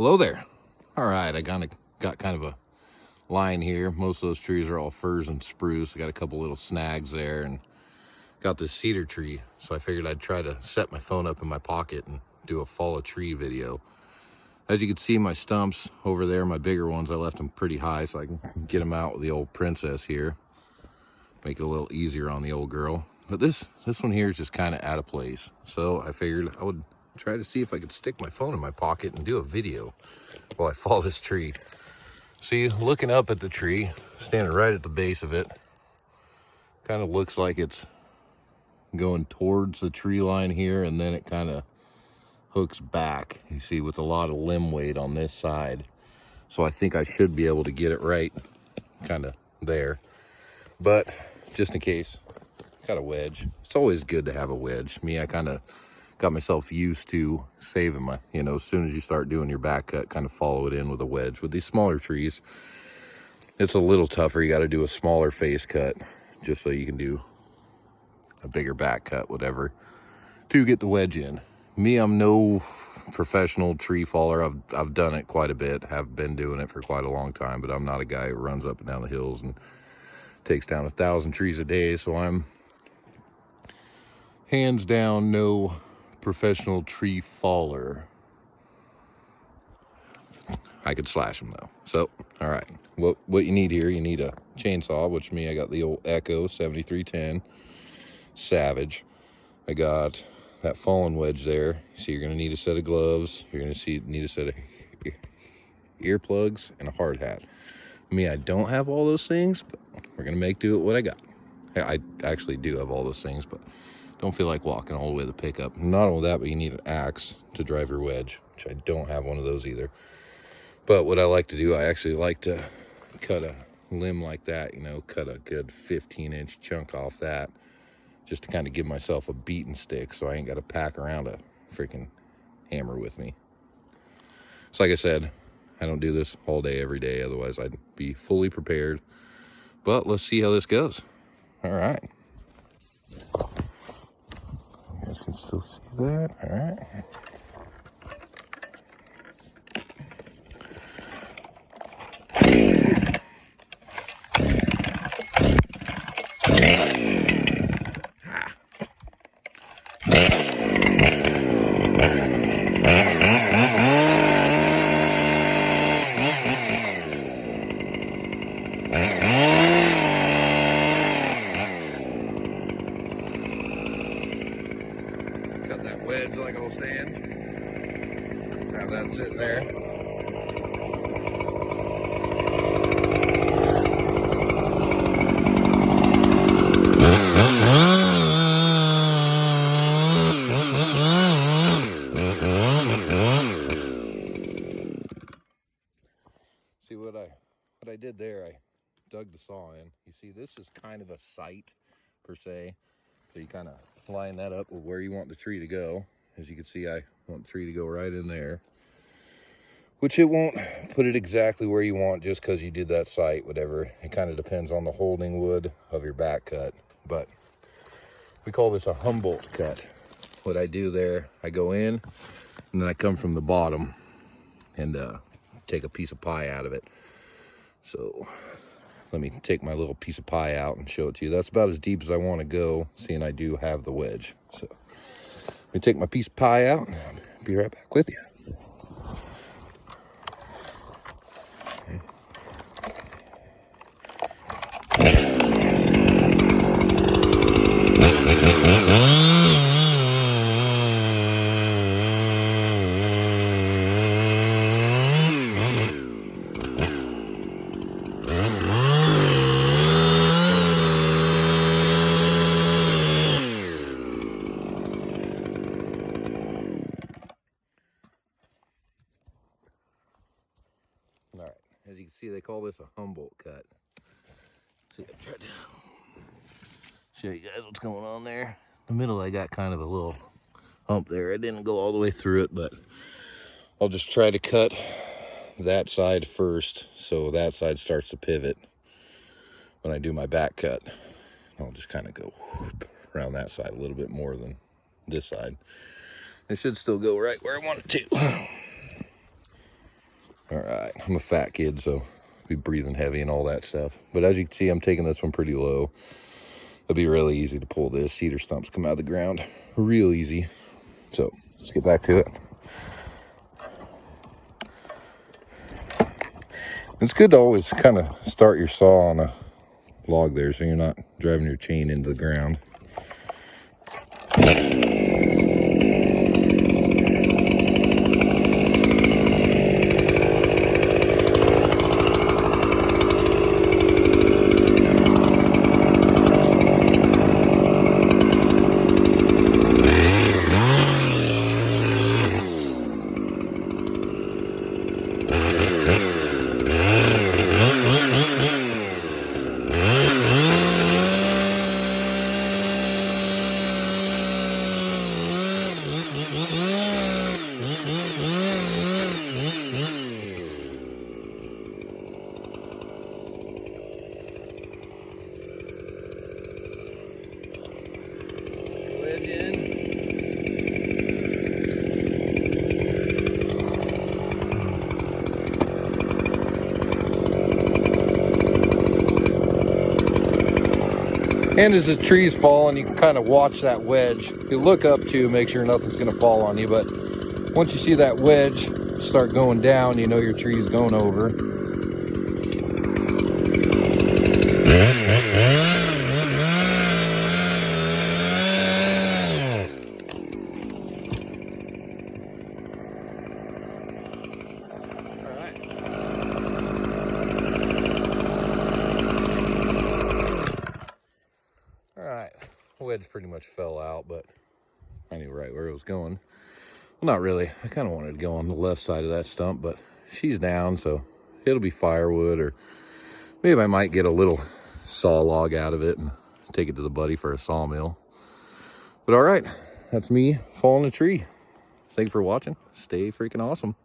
Hello there. All right, I got kind of a line here. Most of those trees are all firs and spruce. I got a couple little snags there and got this cedar tree. So I figured I'd try to set my phone up in my pocket and do a fall of tree video. As you can see, my stumps over there, my bigger ones, I left them pretty high so I can get them out with the old princess here. Make it a little easier on the old girl. But this one here is just kind of out of place. So I figured I would try to see if I could stick my phone in my pocket and do a video while I fall this tree. See, looking up at the tree, standing right at the base of it, kind of looks like it's going towards the tree line here, and then it kind of hooks back, you see, with a lot of limb weight on this side. So I think I should be able to get it right kind of there. But just in case, got a wedge. It's always good to have a wedge. I kind of got myself used to saving my, as soon as you start doing your back cut, kind of follow it in with a wedge. With these smaller trees, it's a little tougher. You got to do a smaller face cut just so you can do a bigger back cut, whatever, to get the wedge in. I'm no professional tree faller. I've done it quite a bit, have been doing it for quite a long time, but I'm not a guy who runs up and down the hills and takes down 1,000 trees a day. So I'm hands down no professional tree faller. I could slash them though. So, all right, what you need here, you need a chainsaw, which I got the old Echo 7310 Savage. I got that fallen wedge there. So you're gonna need a set of gloves. You're gonna need a set of earplugs and a hard hat. I don't have all those things, but we're gonna make do with what I got. I actually do have all those things, but don't feel like walking all the way to the pickup. Not only that, but you need an axe to drive your wedge, which I don't have one of those either. But what I like to do, I actually like to cut a limb like that, cut a good 15-inch chunk off that, just to kind of give myself a beating stick so I ain't got to pack around a freaking hammer with me. So like I said, I don't do this all day, every day, otherwise I'd be fully prepared. But let's see how this goes. All right. You guys can still see that. All right. Got that wedge, like I was saying. Have that sitting there. See what I did there, I dug the saw in. You see, this is kind of a sight per se. So you kind of line that up with where you want the tree to go. As you can see, I want the tree to go right in there, which it won't put it exactly where you want just because you did that sight, whatever. It kind of depends on the holding wood of your back cut, but we call this a Humboldt cut. What I do there, I go in and then I come from the bottom and take a piece of pie out of it. So let me take my little piece of pie out and show it to you. That's about as deep as I want to go, seeing I do have the wedge. So let me take my piece of pie out and I'll be right back with you. All right, as you can see, they call this a Humboldt cut. See, I tried to show you guys what's going on there. In the middle, I got kind of a little hump there. I didn't go all the way through it, but I'll just try to cut that side first, so that side starts to pivot when I do my back cut. I'll just kind of go around that side a little bit more than this side. It should still go right where I want it to. All right, I'm a fat kid, so be breathing heavy and all that stuff. But as you can see, I'm taking this one pretty low. It'll be really easy to pull this. Cedar stumps come out of the ground real easy. So let's get back to it. It's good to always kind of start your saw on a log there so you're not driving your chain into the ground. And as the tree's falling, you can kind of watch that wedge. You look up to make sure nothing's going to fall on you, but once you see that wedge start going down, you know your tree's going over. Wedge pretty much fell out, but I knew right where it was going. Well, not really. I kind of wanted to go on the left side of that stump, but she's down, so it'll be firewood, or maybe I might get a little saw log out of it and take it to the buddy for a sawmill. But all right, that's me falling a tree. Thanks for watching. Stay freaking awesome.